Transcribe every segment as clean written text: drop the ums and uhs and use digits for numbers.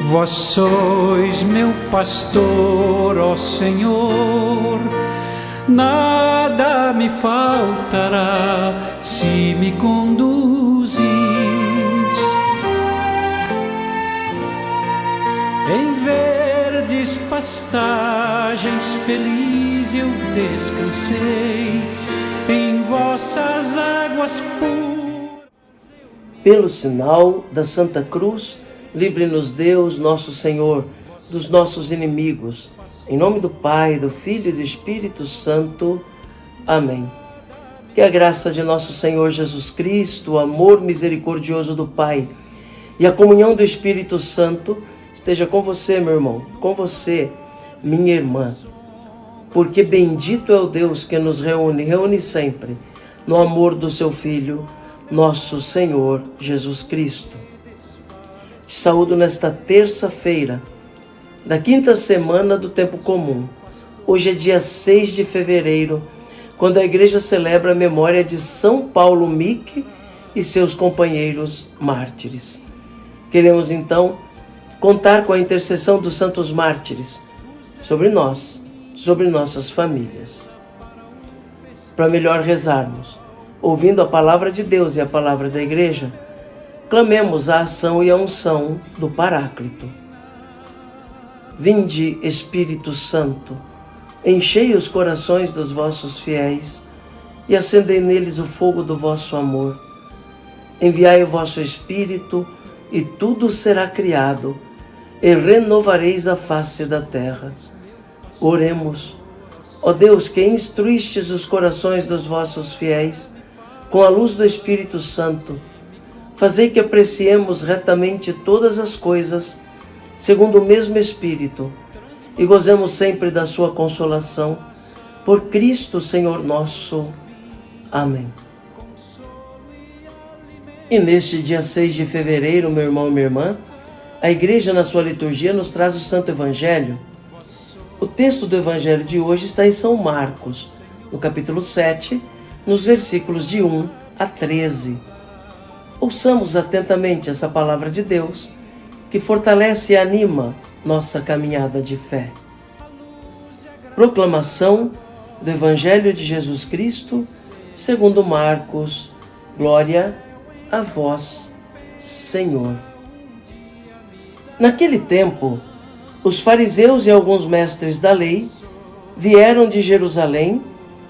Vós sois meu pastor, ó Senhor, nada me faltará se me conduzis. Em verdes pastagens feliz eu descansei, em vossas águas puras. Pelo sinal da Santa Cruz, livre-nos Deus, nosso Senhor, dos nossos inimigos. Em nome do Pai, do Filho e do Espírito Santo. Amém. Que a graça de nosso Senhor Jesus Cristo, o amor misericordioso do Pai e a comunhão do Espírito Santo esteja com você, meu irmão, com você, minha irmã. Porque bendito é o Deus que nos reúne sempre no amor do seu Filho, nosso Senhor Jesus Cristo. Te saúdo nesta terça-feira, da quinta semana do tempo comum. Hoje é dia 6 de fevereiro, quando a igreja celebra a memória de São Paulo Mique e seus companheiros mártires. Queremos então contar com a intercessão dos santos mártires sobre nós, sobre nossas famílias. Para melhor rezarmos, ouvindo a palavra de Deus e a palavra da igreja, clamemos a ação e a unção do Paráclito. Vinde, Espírito Santo, enchei os corações dos vossos fiéis e acendei neles o fogo do vosso amor. Enviai o vosso Espírito e tudo será criado, e renovareis a face da terra. Oremos. Ó Deus, que instruístes os corações dos vossos fiéis com a luz do Espírito Santo, fazei que apreciemos retamente todas as coisas, segundo o mesmo Espírito, e gozemos sempre da sua consolação. Por Cristo, Senhor nosso. Amém. E neste dia 6 de fevereiro, meu irmão e minha irmã, a Igreja, na sua liturgia, nos traz o Santo Evangelho. O texto do Evangelho de hoje está em São Marcos, no capítulo 7, nos versículos de 1 a 13. Ouçamos atentamente essa palavra de Deus, que fortalece e anima nossa caminhada de fé. Proclamação do Evangelho de Jesus Cristo, segundo Marcos. Glória a vós, Senhor. Naquele tempo, os fariseus e alguns mestres da lei vieram de Jerusalém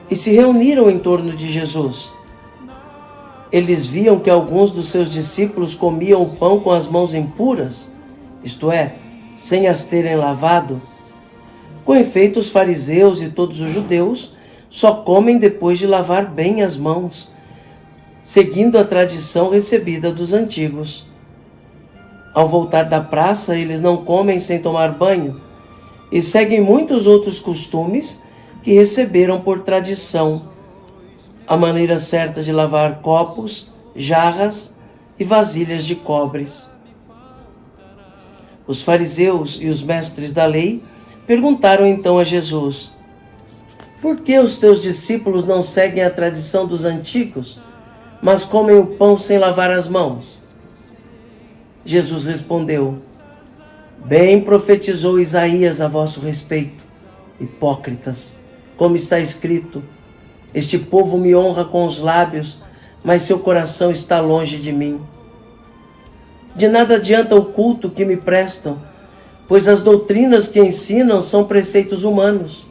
e se reuniram em torno de Jesus. Eles viam que alguns dos seus discípulos comiam o pão com as mãos impuras, isto é, sem as terem lavado. Com efeito, os fariseus e todos os judeus só comem depois de lavar bem as mãos, seguindo a tradição recebida dos antigos. Ao voltar da praça, eles não comem sem tomar banho e seguem muitos outros costumes que receberam por tradição. A maneira certa de lavar copos, jarras e vasilhas de cobres. Os fariseus e os mestres da lei perguntaram então a Jesus: por que os teus discípulos não seguem a tradição dos antigos, mas comem o pão sem lavar as mãos? Jesus respondeu: bem profetizou Isaías a vosso respeito, hipócritas, como está escrito: este povo me honra com os lábios, mas seu coração está longe de mim. De nada adianta o culto que me prestam, pois as doutrinas que ensinam são preceitos humanos.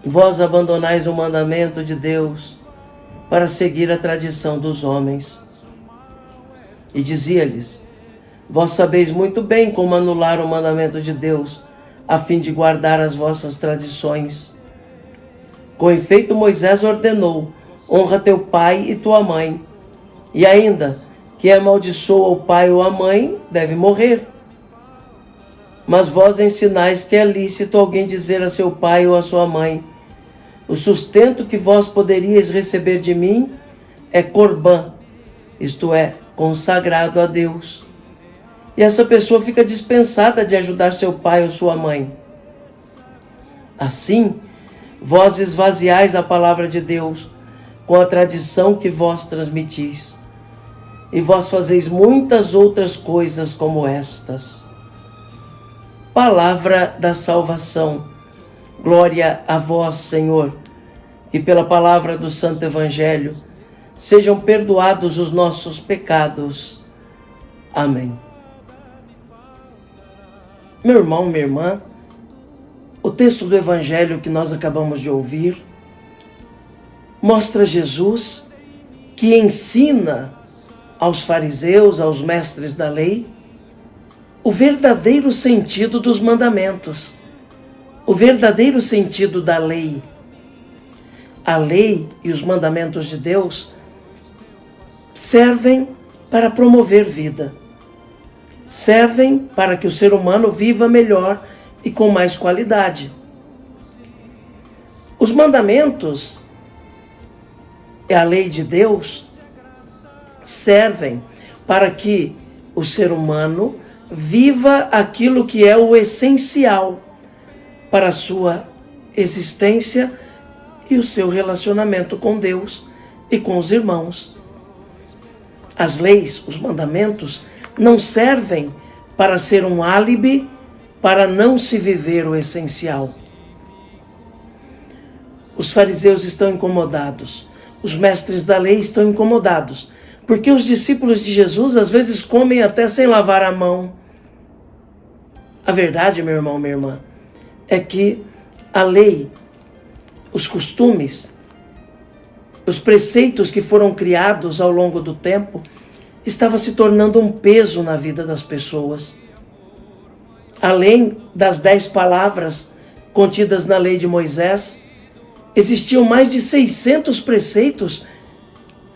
Vós abandonais o mandamento de Deus para seguir a tradição dos homens. E dizia-lhes: vós sabeis muito bem como anular o mandamento de Deus, a fim de guardar as vossas tradições. Com efeito, Moisés ordenou: honra teu pai e tua mãe. E ainda, quem amaldiçoa o pai ou a mãe deve morrer. Mas vós ensinais que é lícito alguém dizer a seu pai ou a sua mãe: o sustento que vós poderíeis receber de mim é corbã, isto é, consagrado a Deus. E essa pessoa fica dispensada de ajudar seu pai ou sua mãe. Assim, vós esvaziais a palavra de Deus com a tradição que vós transmitis. E vós fazeis muitas outras coisas como estas. palavra da salvação. Glória a vós, Senhor. E pela palavra do Santo Evangelho, sejam perdoados os nossos pecados. Amém. Meu irmão, minha irmã, o texto do Evangelho que nós acabamos de ouvir mostra Jesus que ensina aos fariseus, aos mestres da lei, o verdadeiro sentido dos mandamentos, o verdadeiro sentido da lei. A lei e os mandamentos de Deus servem para promover vida, servem para que o ser humano viva melhor e com mais qualidade. Os mandamentos e a lei de Deus servem para que o ser humano viva aquilo que é o essencial para a sua existência e o seu relacionamento com Deus e com os irmãos. As leis, os mandamentos, não servem para ser um álibi para não se viver o essencial. Os fariseus estão incomodados, os mestres da lei estão incomodados, porque os discípulos de Jesus às vezes comem até sem lavar a mão. A verdade, meu irmão, minha irmã, é que a lei, os costumes, os preceitos que foram criados ao longo do tempo, estavam se tornando um peso na vida das pessoas. Além das 10 palavras contidas na lei de Moisés, existiam mais de 600 preceitos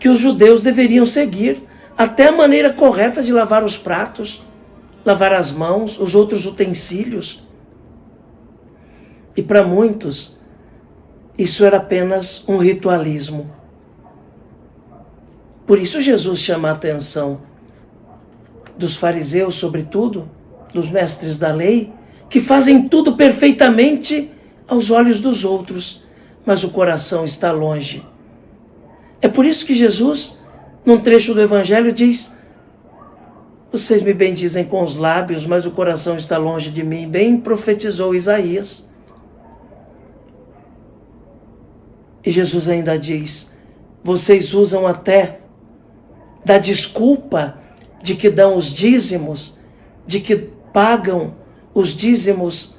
que os judeus deveriam seguir, até a maneira correta de lavar os pratos, lavar as mãos, os outros utensílios. E para muitos, isso era apenas um ritualismo. Por isso Jesus chama a atenção dos fariseus, sobretudo, dos mestres da lei, que fazem tudo perfeitamente aos olhos dos outros, mas o coração está longe. É por isso que Jesus, num trecho do Evangelho, diz: vocês me bendizem com os lábios, mas o coração está longe de mim. Bem profetizou Isaías. E Jesus ainda diz: vocês usam até da desculpa de que dão os dízimos, de que pagam os dízimos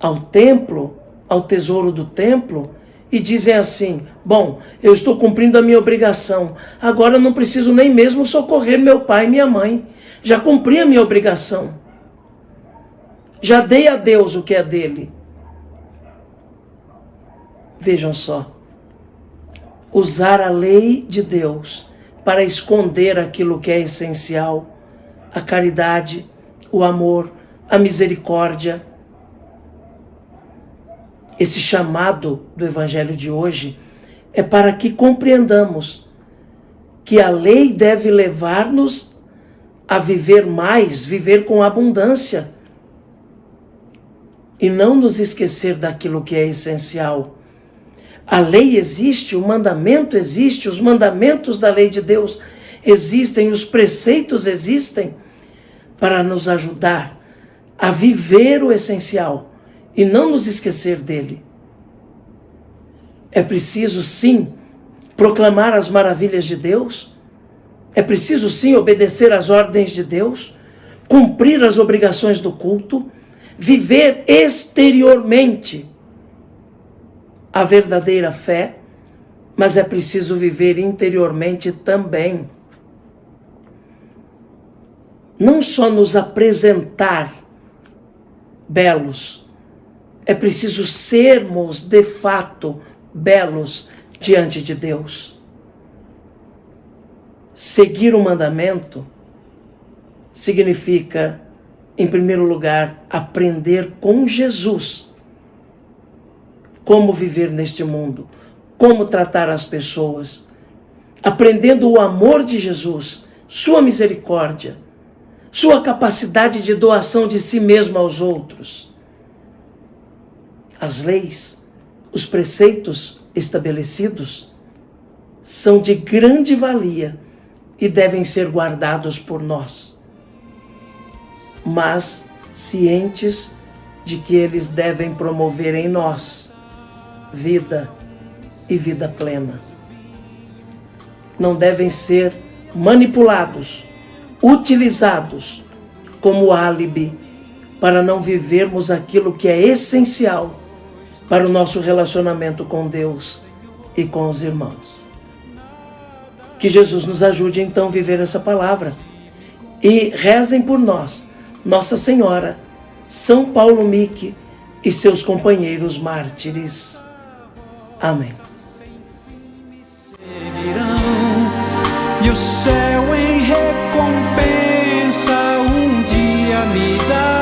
ao templo, ao tesouro do templo, e dizem assim: bom, eu estou cumprindo a minha obrigação, agora eu não preciso nem mesmo socorrer meu pai e minha mãe, já cumpri a minha obrigação, já dei a Deus o que é dele. Vejam só, usar a lei de Deus para esconder aquilo que é essencial, a caridade, o amor, a misericórdia. Esse chamado do Evangelho de hoje é para que compreendamos que a lei deve levar-nos a viver mais, viver com abundância, e não nos esquecer daquilo que é essencial. A lei existe, o mandamento existe, os mandamentos da lei de Deus existem, os preceitos existem para nos ajudar a viver o essencial e não nos esquecer dele. É preciso, sim, proclamar as maravilhas de Deus. É preciso, sim, obedecer às ordens de Deus, cumprir as obrigações do culto, viver exteriormente a verdadeira fé, mas é preciso viver interiormente também. Não só nos apresentar belos, é preciso sermos de fato belos diante de Deus. Seguir o mandamento significa, em primeiro lugar, aprender com Jesus como viver neste mundo, como tratar as pessoas, aprendendo o amor de Jesus, sua misericórdia, sua capacidade de doação de si mesmo aos outros. As leis, os preceitos estabelecidos são de grande valia e devem ser guardados por nós, mas cientes de que eles devem promover em nós vida e vida plena. Não devem ser manipulados, utilizados como álibi para não vivermos aquilo que é essencial para o nosso relacionamento com Deus e com os irmãos. Que Jesus nos ajude então a viver essa palavra. E rezem por nós, Nossa Senhora, São Paulo Mique e seus companheiros mártires. Amém. E o céu em recompensa um dia me dará.